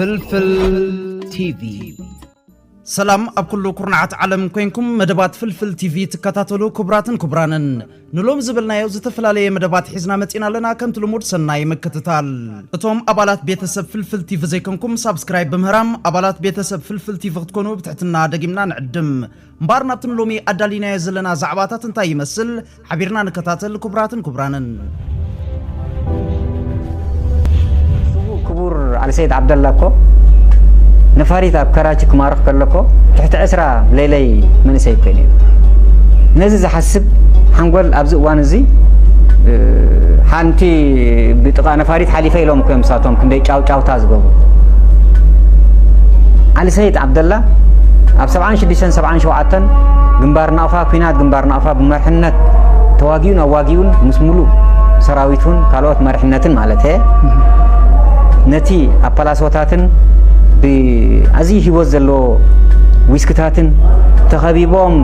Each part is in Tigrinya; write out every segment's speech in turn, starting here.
فلفل تيفي سلام أبكلو كرنعات عالم كوينكم مدبات فلفل تيفي تكتاتلو كبراتن كبرانن نلوم زبلنا يوز تفلالي مدبات حزنا متينا لنا كنت لمود سناي مكتتال اتوم أبالات بيتسب فلفل تيفي زيكمكم سابسكرايب بمهرام أبالات بيتسب فلفل تيفي تكونو بتحتنا دقيمنا نعدم مبارنا بتنلومي أدالينا يزلنا زعباتات انتا يمثل حبيرنا نكتاتل كبراتن كبرانن كبور على سيد عبد الله كو نفاريت اب كراچ كمارخ كلكو تحت اسرا ليلي من سيكني نزي حسب حنقول ابز وانزي حانتي بطقا نفاريت حليفه لهم كمساتهم كندي چاوچاوتا زغبو علي سيد عبد الله اب 76 ግንባርና አፋ ፊናት ግንባርና አፋ በመርህነት ተዋጊውን አዋጊውን መስሙሉ ሰራዊቱን ካሎት መርህነትን ማለት نتي أبلاصوتاتن بأزي هيوز زلو ويسكتاتن تخبيبهم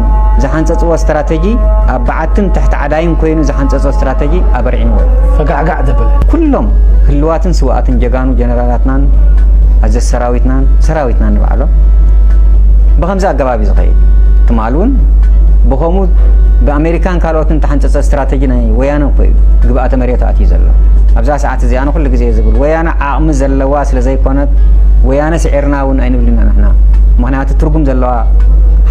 زحنصصو استراتيجي أبعتن تحت عدايم كوينو زحنصصو استراتيجي أبرعينو فقعقع دبل كلهم هلواتن سواءاتن جغانو جنرالاتنان أزي سراويتنان نبعلو بخمسة أقبابي زغير تمالون بخمو بأمريكان كالوتن تحنصص استراتيجي ناي ويانو كوي قبعة مريتاتي زلو أبزا ساعات زيانو كل جزء يزبل ويانا عام زلواس لزي كونت ويانا سعرنا ون أين بلنا نحنا مهنات ترجم زلوا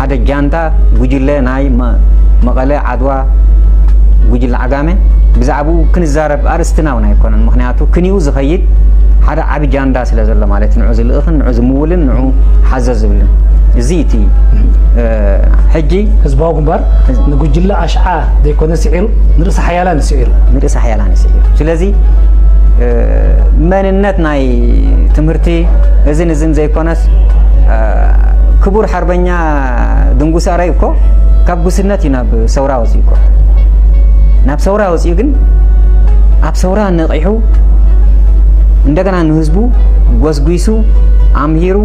هذا جانتا وجيله ناي مقالة عدوى وجيل عجامة بزعبو كن الزارب أرستنا وناي كونن مهناتو كنيوز خيط هذا عبي جاندا سلزلا مالت نعوز الأخن نعوز مولن نعو حزز بلن زيتي حجي حزباو جنبار نقول جل أشعار ده يكون سعير نرس حيالان سعير سلازي من النت ناي تمرتي إذن زي كونس كبر حربنا دنجوس أرايكو كابوسنا تينا بسورة وزيكو ناب سورة وزيكن أب سورة نقيحو عندنا نهزبو وزقيسو عميرو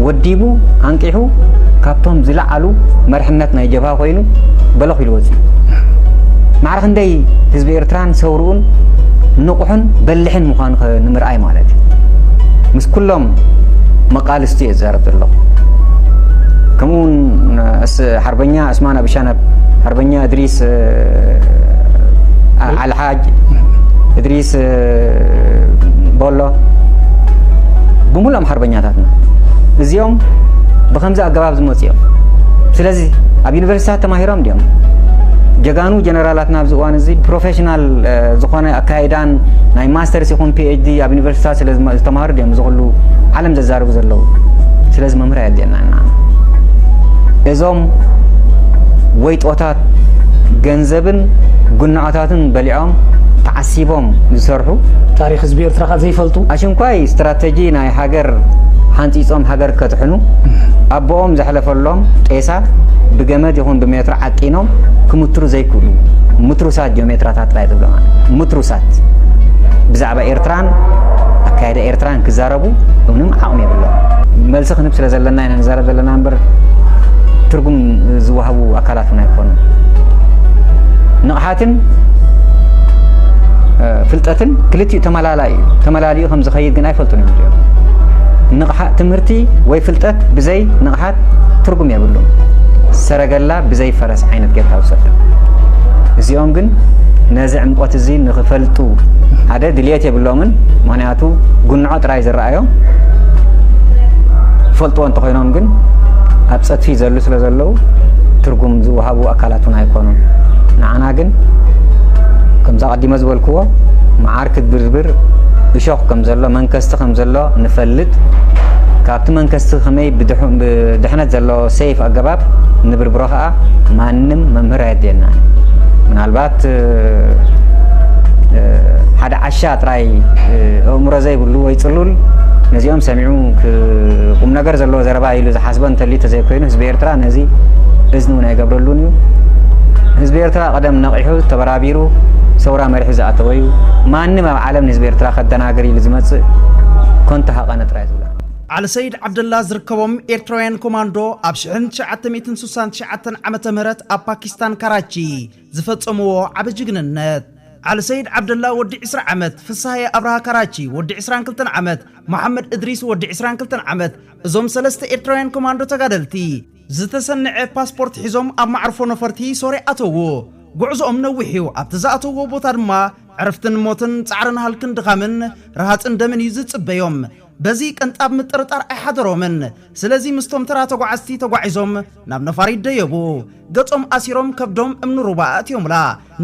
وديبو أنكيحو كابتوم زلا علو مرحنتنا يجبها خوينو بلغ الوزي معرخ ندي حزب إرتران سورون نقحن بلحن مخان نمر أي مالتي مس كلهم مقال استئزارة الله كمون حربنيا اسمانا بشانب حربنيا إدريس على الحاج إدريس بولو بمولهم حربنيا تاتنا اليوم بخمسة أقباب زموتيهم سلازي أبي يونيفرسيتي تماهيرهم ديهم جغانو جنرالاتنا بزوان زي بروفيشنال زخانة أكايدان ناي ماسترز يكون PhD أبي يونيفرسيتي سلاز تماهير ديهم زغلو عالم زارب زلو سلاز ممرة دينا إزوم ويت أوتات جنزبن قناعاتن بلعهم تعسيبهم يسرحوا تاريخ زبير ترى زي فلتو عشان كوي استراتيجي ناي حجر حانتيصهم حجر كتحنو أبوهم زحلف اللهم إيسا بجماد يكون بمتر عقينهم كمترو زي كله متروسات جيومترات لا يدبلون متروسات بزعبة إيرتران أكيد إيرتران كزاربو ونم عاوني بالله ملسخ نفس لزلنا إن زارب زلنا نبر ترجم زوهبو أكلاتنا يكون نقحاتن فلتاتن كلتي تملالاي خمس خيط جناي فلتوني مليون نقحة تمرتي ويفلتات بزي نقحات ترجم يقولون سرقلا بزي فرس عينت جتها وصلت زيوم جن نازع مقوت الزين نغفلتو هذا دليات يقولون معناته جنعات رايز الرأيهم فلتوا أنت خيرهم جن أبسط في زلو ترجم زوهبو أكلاتنا يكونون نعنا جن كم زاقدي مزبل كوا معارك بربر بشوق كم زلوا منكست كم زلوا نفلت كابت منكست خمي بدحنة زلوا سيف أجباب نبربرها ما نم ممر هدينا من البات هذا عشاء راي عمره زي بقولوا يتصلون نزيهم سمعوا كم نجار زلوا زربا يلو حسبان تلي تزيكوين هزبير ترى نزي إذنونا يقبلونيو هزبير ترى قدم نقيحو تبرابيرو سورة مرحزة أتويو ما أنما عالم نزبير ترى خدنا قري لزمت كنت حقنا ترايزولا على سيد عبد الله زركبهم إيرتروين كوماندو أبشحن شعات ميتن سوسان شعاتن عمت مرت أب باكستان كراچي زفتصمو عبجغننت على سيد عبد الله ودي 10 عمت فصاحي ابراها كراچي ودي 22 عمت محمد ادريس ودي 22 عمت ازوم سلسته ايرترايان كوماندو تغادلتي زتسنع باسبورت حزوم اب معرفو نفرتي سوري اتو غعزوم نوحيو ابتزاتو بوتا دما عرفتن موتن صعرن هالكن دخامن رهاتن دمن يزصبيوم بزي كنطاب مطرطر احدرومن سلازي مستوم ترا تغعستي تغعيزوم ناب نفاريد ديبو ገጾም አሲሮም ከብዶም እምኑ ሩባአት ይምላ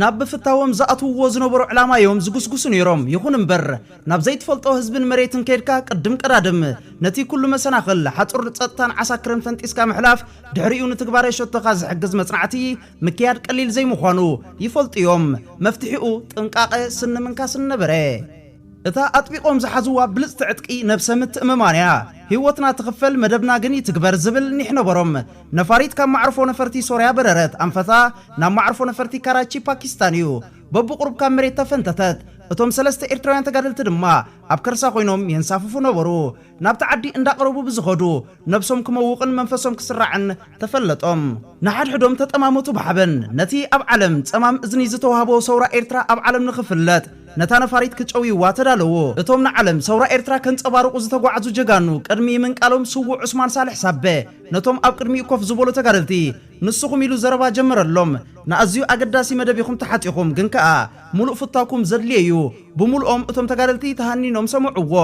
ናብ በፍታውም ዘአቱ ወዝነበሩ ዕላማ ይom ዝጉስጉስ ነይሮም ይኹን እምበር ናብ ዘይትፈልጦ ህዝብን መሬትን ከድካ ቅድም ቀዳድም ነቲ ኩሉ መሰናኸል ሓጹር ጸጥታን ዓሳክርን ፈንጢስካ ምሕላፍ ድሕሪኡ ንትግባር የሸተኻ ዝሕግዝ መጽናዕቲ ምክያድ ቀሊል ዘይምዃኑ ይፈልጥዮም መፍትሒኡ ጥንቃቐ ስንምንካስ ነበረ እታ አጥቢቆም ዝሓዝዋ ብልጽ ትዕጥቂ ነብሰ ምትእምማንያ ህይወትና ተኸፈል መደብና ግን ይትግበር ዝብል ንሕነበሮም ነፋሪት ካብ ማዕርፎ ነፈርቲ ሶርያ በረረት አንፈታ ናብ ማዕርፎ ነፈርቲ ካራቺ ፓኪስታን እዩ በብቁርብ ካብ መሬት ተፈንተተት እቶም ሰለስተ ኤርትራውያን ተጋደልቲ ድማ ኣብ ከርሳ ኮይኖም የንሳፍፉ ነበሩ ናብ ተዓዲ እንዳቀረቡ ብዝኸዱ ነብሶም ክመውቕን መንፈሶም ክስራዕን ተፈለጦም ንሓድሕዶም ተጠማመቱ ብሓበን ነቲ ኣብ ዓለም ጸማም እዝኒ ዝተዋህቦ ሰውራ ኤርትራ ኣብ ዓለም ንኽፍለጥ ነታ ነፋሪት ክጨውይዋ ተዳለዎ እቶም ንዓለም ሰውራ ኤርትራ ከንጸባርቁ ዝተጓዓዙ ጀጋኑ ቀድሚ ምንቃሎም ስውዕ ዑስማን ሳልሕ ሳበ ነቶም ኣብ ቅድሚ ኮፍ ዝበሉ ተጋደልቲ ንስኹም ኢሉ ዘረባ ጀመረሎም ንኣዝዩ ኣገዳሲ መደብ ኢኹም ተሓጢኹም ግን ከኣ ሙሉእ ፍታኩም ዘድልየዩ ብሙሉኦም እቶም ተጋደልቲ ተሃኒኖም ሰምዑዎ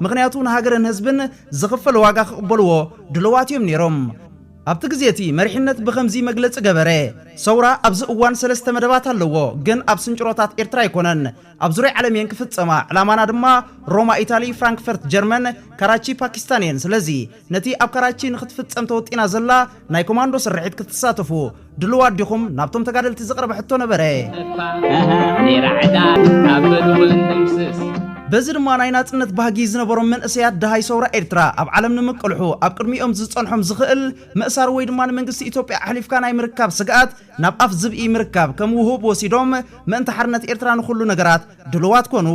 ምክንያቱ ንሃገርን ህዝብን ዝኽፈል ዋጋ ክቕበልዎ ድልዋት እዮም ነይሮም ኣብቲ ግዜቲ መሪሕነት ብኸምዚ መግለጽ ገበረ ሰውራ ኣብዚ እዋን ሰለስተ መደባት ኣለዎ ግን ኣብ ስንጭሮታት ኤርትራ ይኮነን ኣብ ዙርያ ዓለም ክፍጸማ ዕላማና ድማ ሮማ ኢታሊ ፍራንክፈርት ጀርመን ካራቺ ፓኪስታን እየን ስለዚ ነቲ ኣብ ካራቺ ንኽትፍጸም ተወጢና ዘላ ናይ ኮማንዶ ስርሒት ክትሳተፉ ድልዋት ዲኹም ናብቶም ተጋደልቲ ዝቐረበ ሕቶ ነበረ በዚ ድማ ናይ ናጽነት ባህጊ ዝነበሮም መንእሰያት ደሃይ ሰውራ ኤርትራ ኣብ ዓለም ንምቅልሑ ኣብ ቅድሚኦም ዝጸንሖም ዝኽእል ምእሳር ወይ ድማ መንግስቲ ኢትዮጵያ ኣሕሊፍካ ናይ ምርካብ ስግኣት ናብ ኣፍ ዝብኢ ምርካብ ከም ውህብ ወሲዶም ምእንተ ሓርነት ኤርትራ ንኹሉ ነገራት ድልዋት ኮኑ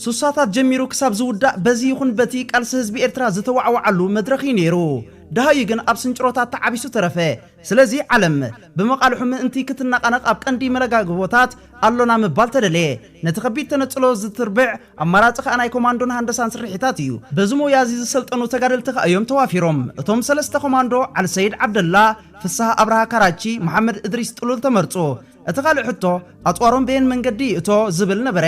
ሱሳታት ጀሚሩ ክሳብ ዝውዳእ በዚ ይኹን በቲ ቃልሲ ህዝቢ ኤርትራ ዝተዋዕዋዓሉ መድረኽ ነይሩ ደሃዩ ግን ኣብ ስንጭሮታት ተዓቢሱ ተረፈ ስለዚ ዓለም ብመቃልሑ ምእንቲ ክትናቀነቕ ኣብ ቀንዲ መለጋግቦታት ኣሎና ምባል ተደለየ ነቲ ከቢድ ተነጽሎ ዝትርብዕ ኣማራጺ ከዓ ናይ ኮማንዶን ሃንደሳን ስርሒታት እዩ በዚ ሞያዚ ዝሰልጠኑ ተጋደልቲ ከዓ እዮም ተዋፊሮም እቶም ሰለስተ ኮማንዶ ዓል ሰይድ ዓብደላ ፍስሓ ኣብርሃ ካራቺ መሐመድ እድሪስ ጥሉል ተመርጾ እቲ ካልእ ሕቶ ኣጥዋሮም በየን መንገዲ እቶ ዝብል ነበረ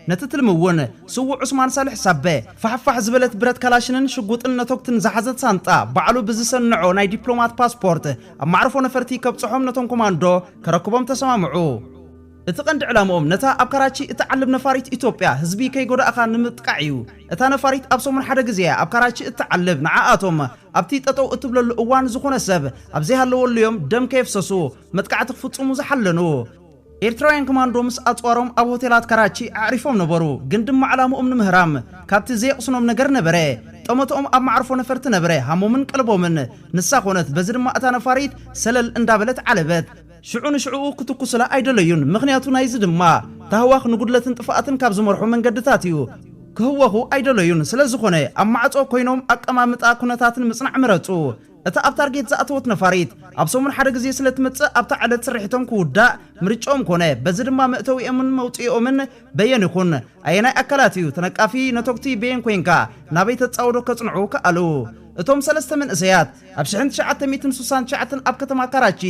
ነቲ ትልምውን ስውዕ ዑስማን ሳልሕ ሳበ ፋሕፋሕ ዝበለት ብረት ካላሽንን ሽጉጥን ነቶክትን ዝሓዘት ሳንጣ ባዕሉ ብዝሰንዖ ናይ ዲፕሎማት ፓስፖርት ኣብ ማዕርፎ ነፈርቲ ከብጽሖም ነቶም ኮማንዶ ከረክቦም ተሰማምዑ እቲ ቀንዲ ዕላምኦም ነታ ኣብ ካራቺ እትዓልብ ነፋሪት ኢትዮጵያ ህዝቢ ከይጎዳእኻ ንምጥቃዕ እዩ እታ ነፋሪት ኣብ ሰሙን ሓደ ግዜ ኣብ ካራቺ እትዓልብ ንዓኣቶም ኣብቲ ጠጠው እትብለሉ እዋን ዝኾነ ሰብ ኣብ ዘይሃለወሉዮም ደም ከየፍሰሱ መጥቃዕቲ ክፍጽሙ ዝሓለኑ ኤርትራውያን ኮማንዶ ምስ ኣጽዋሮም ኣብ ሆቴላት ካራቺ ኣዕሪፎም ነበሩ ግን ድማ ዕላምኦም ንምህራም ካብቲ ዘይቕስኖም ነገር ነበረ ጠመቶም ኣብ ማዕርፎ ነፈርቲ ነበረ ሃሞምን ቀልቦምን ንሳ ኾነት በዚ ድማ እታ ነፋሪት ሰለል እንዳበለት ዓለበት ሽዑ ንሽዑ ክትኩስላ አይደለዩን ምክንያቱ ናይዚ ድማ ታህዋኽ ንጉድለትን ጥፋኣትን ካብ ዝመርሑ መንገድታት እዩ ክህወኹ አይደለዩን ስለዝኾነ ኣብ ማዕጾ ኮይኖም ኣቀማምጣ ኩነታትን ምጽናዕ ምረጹ እታ ኣብ ታርጌት ዝኣተወት ነፋሪት ኣብ ሰሙን ሓደ ግዜ ስለትመጽእ ኣብታ ዓለት ስርሒቶም ክውዳእ ምርጮም ኮነ በዚ ድማ መእተዊኦምን መውጽኢኦምን በየን ይኹን ኣየናይ ኣካላት እዩ ተነቃፊ ነቶክቲ በየን ኮይንካ ናበይ ተጻውዶ ከጽንዑ ከኣሉ እቶም ሰለስተ መንእሰያት ኣብ 1969 ኣብ ከተማ ካራቺ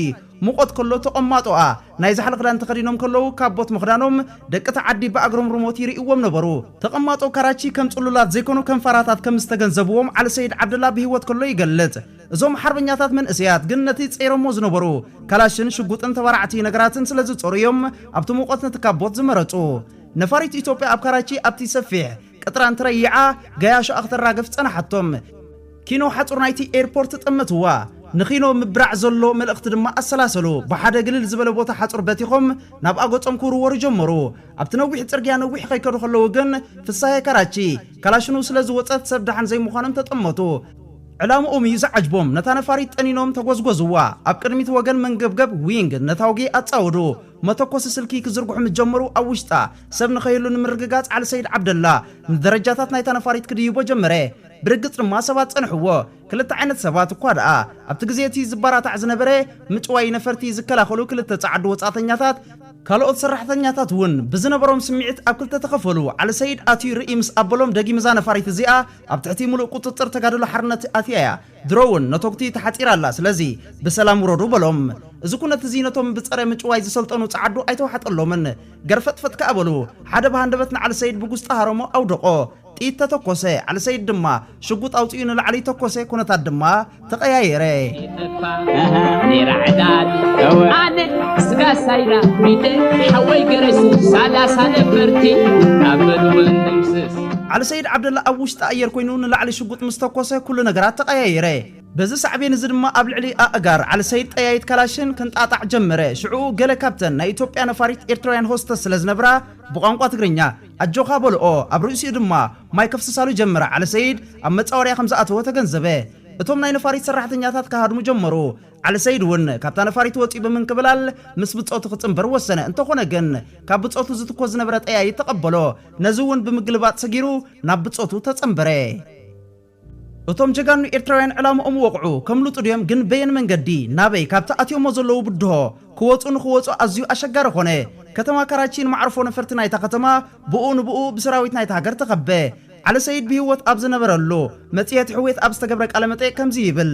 ሙቆት ከሎ ተቐማጦኣ ናይ ዛሕል ክዳን ተኸዲኖም ከለዉ ካብ ቦት ምኽዳኖም ደቂ ተዓዲ ብኣግሮም ርሞት ይርእዎም ነበሩ ተቐማጦ ካራቺ ከም ጽሉላት ዘይኮኑ ከንፈራታት ከም ዝተገንዘብዎም ዓል ሰይድ ዓብደላ ብህይወት ከሎ ይገልጽ እዞም ሓርበኛታት መንእሰያት ግን ነቲ ጸይሮሞ ዝነበሩ ካላሽን ሽጉጥን ተባራዕቲ ነገራትን ስለዝጸርዮም ኣብቲ ሙቆት ነቲ ካብ ቦት ዝመረጹ ነፋሪት ኢትዮጵያ ኣብ ካራቺ ኣብቲ ሰፊሕ ቅጥራን ትረይዓ ገያሾ ኣኽተራገፍ ጸናሓቶም ኪኖ ሓጹር ናይቲ ኤርፖርት ጠመትዋ ንኺኖ ምብራዕ ዘሎ መልእኽቲ ድማ ኣሰላሰሉ ብሓደ ግልል ዝበለ ቦታ ሓጹር በቲኾም ናብ ኣጎጾም ክውርወሩ ጀመሩ ኣብቲ ነዊሕ ጽርግያ ነዊሕ ከይከዱ ከለዉ ግን ፍሳሄ ካራቺ ካላሽኑ ስለዝወፀት ሰብ ደሓን ዘይምዃኖም ተጠመቱ ዕላምኦም እዩ ዝዓጅቦም ነታ ነፋሪት ጠኒኖም ተጎዝጎዝዋ ኣብ ቅድሚት ወገን መንገብገብ ዊንግ ነታውጊ ኣጻውዱ መተኮስ ስልኪ ክዝርግሑ ምጀመሩ ኣብ ውሽጣ ሰብ ንኸይሉ ንምርግጋጽ ዓል ሰይድ ዓብደላ ንደረጃታት ናይታ ነፋሪት ክድይቦ ጀመረ ብርግጽ ድማ ሰባት ጸንሕዎ ክልተ ዓይነት ሰባት እኳ ደኣ ኣብቲ ግዜቲ ዝባራታዕ ዝነበረ ምጭዋይ ነፈርቲ ዝከላኸሉ ክልተ ጻዓዱ ወጻተኛታት ካልኦት ሰራሕተኛታት እውን ብዝነበሮም ስምዒት ኣብ ክልተ ተኸፈሉ ዓሊ ሰይድ ኣትዩ ርኢምስ ኣበሎም ደጊምዛ ነፋሪት እዚኣ ኣብ ትሕቲ ሙሉእ ቁጥጥር ተጋድሎ ሓርነት ኣትያያ ድሮውን ነቶክቲ ተሓፂራላ ስለዚ ብሰላም ውረዱ በሎም እዚ ኩነት እዚ ነቶም ብፀረ ምጭዋይ ዝሰልጠኑ ጻዓዱ ኣይተዋሓጠሎምን ገርፈጥፈጥ ከኣበሉ ሓደ ባሃንደበት ንዓሊ ሰይድ ብጉስጣ ሃረሞ ኣውደቆ ጥይት ተተኮሰ ዓሊ ሰይድ ድማ ሽጉጥ ኣውፅኡ ንላዕሊ ተኮሰ ኩነታት ድማ ተቐያየረ ኣነ ስጋ ሳይራ ሚደ ሓወይ ገረሲ ሳላሳ ነበርቲ ኣብ በልወን ንምስስ ዓሊ ሰይድ ዓብደላ ኣብ ውሽጢ ኣየር ኮይኑ ንላዕሊ ሽጉጥ ምስ ተኮሰ ኩሉ ነገራት ተቐያየረ በዚ ሳዕቤን እዚ ድማ ኣብ ልዕሊ ኣእጋር ዓሊ ሰይድ ጠያይት ካላሽን ክንጣጣዕ ጀመረ ሽዑ ገለ ካብተን ናይ ኢትዮጵያ ነፋሪት ኤርትራውያን ሆስተስ ስለዝነብራ ብቋንቋ ትግርኛ ኣጆኻ በልኦ ኣብ ርእሲኡ ድማ ማይ ከፍስሳሉ ጀመረ ዓሊ ሰይድ ኣብ መፃወርያ ከም ዝኣተወ ተገንዘበ እቶም ናይ ነፋሪት ሰራሕተኛታት ካሃድሙ ጀመሩ ዓሊ ሰይድ እውን ካብታ ነፋሪት ወፂኡ ብምንክብላል ምስ ብፆቱ ክፅምበር ወሰነ እንተኾነ ግን ካብ ብፆቱ ዝትኮስ ዝነበረ ጠያይት ተቐበሎ ነዚ እውን ብምግልባጥ ሰጊሩ ናብ ብፆቱ ተፀምበረ እቶም ጀጋኑ ኤርትራውያን ዕላምኦም ወቕዑ ከምሉጡ ድዮም ግን በየን መንገዲ ናበይ ካብቲ ኣትዮሞ ዘለዉ ብድሆ ክወፁ ንኽወፁ ኣዝዩ ኣሸጋሪ ኾነ ከተማ ካራቺን ማዕርፎ ነፈርቲ ናይታ ከተማ ብኡ ንብኡ ብሰራዊት ናይታ ሃገር ተኸበ ዓሊ ሰይድ ብህይወት ኣብ ዝነበረሉ መፅሄት ሕዌት ኣብ ዝተገብረ ቃለ መጠይቅ ከምዚ ይብል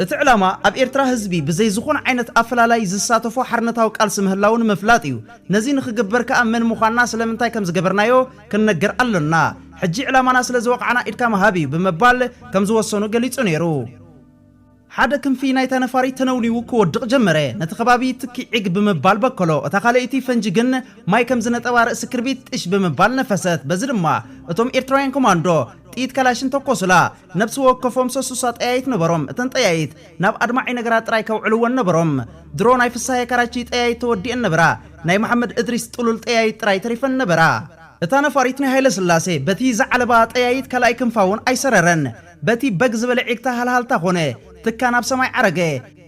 እቲ ዕላማ ኣብ ኤርትራ ህዝቢ ብዘይ ዝኾነ ዓይነት ኣፈላላይ ዝሳተፎ ሓርነታዊ ቃልሲ ምህላውን ምፍላጥ እዩ ነዚ ንኽግበር ከኣ መን ምዃንና ስለምንታይ ከም ዝገበርናዮ ክንነገር ኣለና ሕጂ ዕላማና ስለ ዝወቕዓና ኢድካ መሃብ እዩ ብምባል ከም ዝወሰኑ ገሊጹ ነይሩ ሓደ ክንፊ ናይታ ነፋሪት ተነውኒው ክወድቕ ጀመረ ነቲ ከባቢ ትኪ ዒግ ብምባል በከሎ እታ ካልአይቲ ፈንጂ ግን ማይ ከም ዝነጠባ ርእሲ ክርቢት ጥሽ ብምባል ነፈሰት በዚ ድማ እቶም ኤርትራውያን ኮማንዶ ጥይት ካላሽን ተኮሱላ ነብሲ ወከፎም ሰሱሳ ጠያይት ነበሮም እተን ጠያይት ናብ ኣድማዒ ነገራት ጥራይ ከውዕልወን ነበሮም ድሮ ናይ ፍሳሐ ካራቺ ጠያይት ተወዲአን ነበራ ናይ መሐመድ እድሪስ ጥሉል ጠያይት ጥራይ ተሪፈን ነበራ እታ ነፋሪት ናይ ሃይለ ስላሴ በቲ ዝዓለባ ጠያይት ካልኣይ ክንፋውን ኣይሰረረን በቲ በግ ዝበለ ዒግታ ሃልሃልታ ኾነ ትካ ናብ ሰማይ ዓረገ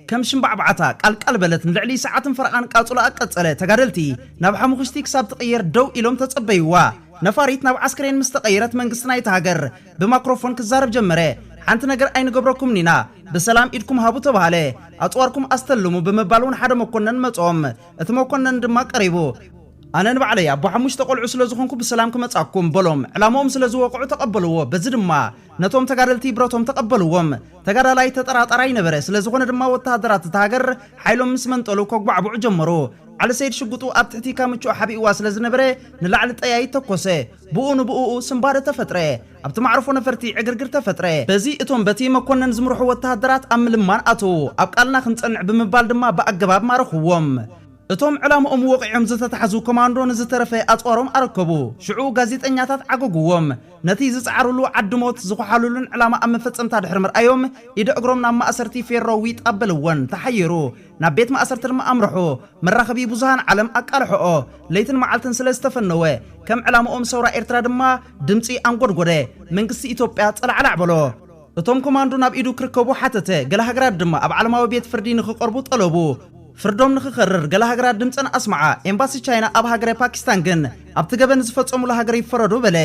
ከም ሽምባዕባዕታ ቃልቃል በለት ንልዕሊ ሰዓትን ፈረቓን ቃጹላ ኣቀጸለ ተጋደልቲ ናብ ሓሙኽሽቲ ክሳብ ትቕየር ደው ኢሎም ተጸበይዋ ነፋሪት ናብ ዓስከሬን ምስ ተቐይረት መንግስቲ ናይቲ ሃገር ብማይክሮፎን ክዛረብ ጀመረ ሓንቲ ነገር ኣይንገብረኩም ኒና ብሰላም ኢድኩም ሃቡ ተባሃለ ኣጽዋርኩም ኣስተልሙ ብምባል እውን ሓደ መኮነን መጾም እቲ መኮነን ድማ ቀሪቡ ኣነ ንባዕለይ ኣቦ ሓሙሽተ ቆልዑ ስለ ዝኾንኩ ብሰላም ክመጻኩም በሎም ዕላሞኦም ስለ ዝወቕዑ ተቐበልዎ በዚ ድማ ነቶም ተጋደልቲ ብረቶም ተቐበልዎም ተጋዳላይ ተጠራጣራይ ነበረ ስለ ዝኾነ ድማ ወታደራት እቲ ሃገር ሓይሎም ምስ መንጠሉ ከጓዕብዑ ጀመሩ ዓሊ ሰይድ ሽጉጡ ኣብ ትሕቲ ካምቾ ሓቢእዋ ስለ ዝነበረ ንላዕሊ ጠያይት ተኮሰ ብኡ ንብኡ ስምባደ ተፈጥረ ኣብቲ ማዕርፎ ነፈርቲ ዕግርግር ተፈጥረ በዚ እቶም በቲ መኮነን ዝምርሑ ወታደራት ኣብ ምልማን ኣተዉ ኣብ ቃልና ክንጸንዕ ብምባል ድማ ብኣገባብ ማረኽዎም እቶም ዕላምኦም ወቂዖም ዝተታሕዙ ኮማንዶ ንዝተረፈ ኣጽዋሮም ኣረከቡ ሽዑ ጋዜጠኛታት ዓገጉዎም ነቲ ዝጻዕሩሉ ዓድሞት ዝኸሓሉሉን ዕላማ ኣብ መፈጸምታ ድሕሪ ምርኣዮም ኢደ እግሮም ናብ ማእሰርቲ ፌሮዊ ጣበልወን ተሓይሩ ናብ ቤት ማእሰርቲ ድማ ኣምርሑ መራኸቢ ብዙሃን ዓለም ኣቃልሕኦ ለይትን መዓልትን ስለ ዝተፈነወ ከም ዕላምኦም ሰውራ ኤርትራ ድማ ድምፂ ኣንጎድጎደ መንግስቲ ኢትዮጵያ ጸላዕላዕ በሎ እቶም ኮማንዶ ናብ ኢዱ ክርከቡ ሓተተ ገለ ሃገራት ድማ ኣብ ዓለማዊ ቤት ፍርዲ ንኽቐርቡ ጠለቡ ፍርዶም ንኽኸርር ገለ ሃገራት ድምፅን ኣስማዓ ኤምባሲ ቻይና ኣብ ሃገረ ፓኪስታን ግን ኣብቲ ገበን ዝፈጸሙሉ ሃገር ይፈረዱ በለ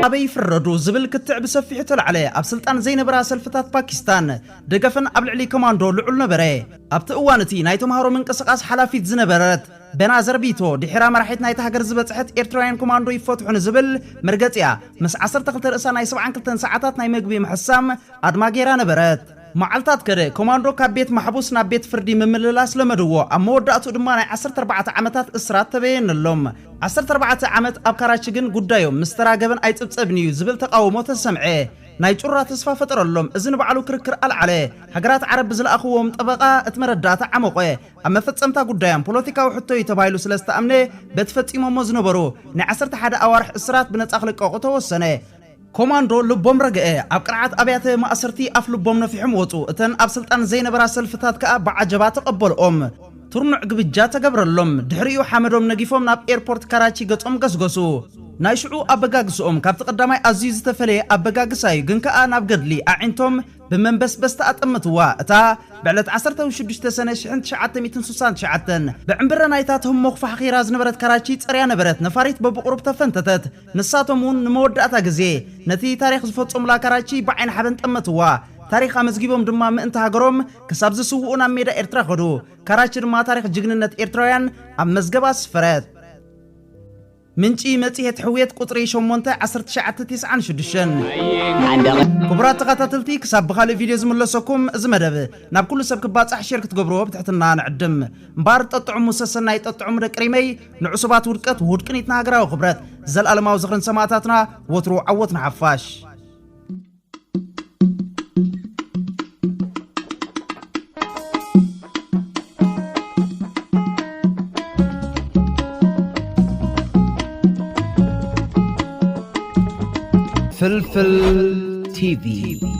ኣበይ ይፍረዱ ዝብል ክትዕ ብሰፊሑ ተላዕለ ኣብ ስልጣን ዘይነበራ ሰልፍታት ፓኪስታን ደገፈን ኣብ ልዕሊ ኮማንዶ ልዑል ነበረ ኣብቲ እዋን እቲ ናይ ተምሃሮ ምንቅስቓስ ሓላፊት ዝነበረት በናዘር ቢቶ ድሕራ መራሒት ናይቲ ሃገር ዝበፅሐት ኤርትራውያን ኮማንዶ ይፈትሑ ንዝብል መርገፂያ ምስ 12 ርእሳ ናይ 72 ሰዓታት ናይ ምግቢ ምሕሳም ኣድማ ጌራ ነበረት معلتات كده كوماندو كبيت محبوس نبيت فردي ممللا سلمدو أما ودأتو دما 14 عامات إسرات تبين اللوم 14 عامات أبكاراتشجن قدايوم مستراجبن أي تبصبنيو زبل تقاومات السمعة نايتورا تصفى فترة اللوم إذن بعلو كركر عليه هجرات عرب بزل أخوهم طبقة اتمردات عمقه أما فتسمتا قدايم بوليتيكا وحتى يتبايلو سلسة أمنه بتفت إمام مزنبرو نعسرت حدا أوارح إسرات بنت أخلق أقوته السنة كوماندو لبوم رجعه أبقرعت أبياته ما أسرتي أفلبوم نفيهم وطو أتن أبسلطان زين براسل فتات كأب عجبات قبل ترنع قبجات قبر اللوم دحريو حامدوم نجيفهم ناب إيربورت كاراتشي قطعم قسقسو نايشعو أبقاقسوم كابت قدامي عزيز تفلي أبقاقساي قنكا ناب قدلي أعنتم بمن بس تأتمتوا أتا بعلت 16 سنة شحنت شعاتن 260 شعاتن بعمبرا نايتاتهم مخفى حقيراز نبرت كاراتشي تسريا نبرت نفاريت ببقروب تفنتتت نساتمون نمودأتا قزي نتي تاريخ زفتهم لا كاراتشي بعين حبن تأمتوا ታሪክ አመዝጊቦም ድማ ምእንተ ሃገሮም ክሳብ ዝስውኡና ሜዳ ኤርትራ ኸዱ ካራች ድማ ታሪክ ጅግንነት ኤርትራውያን ኣብ መዝገባ ስፈረት ምንጪ መጽሔት ሕውየት ቁጥሪ 8/1996 ክቡራት ተኸታተልቲ ክሳብ ብኻልእ ቪድዮ ዝምለሰኩም እዚ መደብ ናብ ኩሉ ሰብ ክባጻሕ ሼር ክትገብርዎ ብትሕትና ንዕድም እምበር ጠጥዑም ሙሰሰናይ ጠጥዑም ደቅሪመይ ንዕሱባት ውድቀት ውድቅኒትና ሃገራዊ ክብረት ዘለኣለማዊ ዝኽርን ሰማዕታትና ወትሩ ዓወትና ሓፋሽ فلفل تي في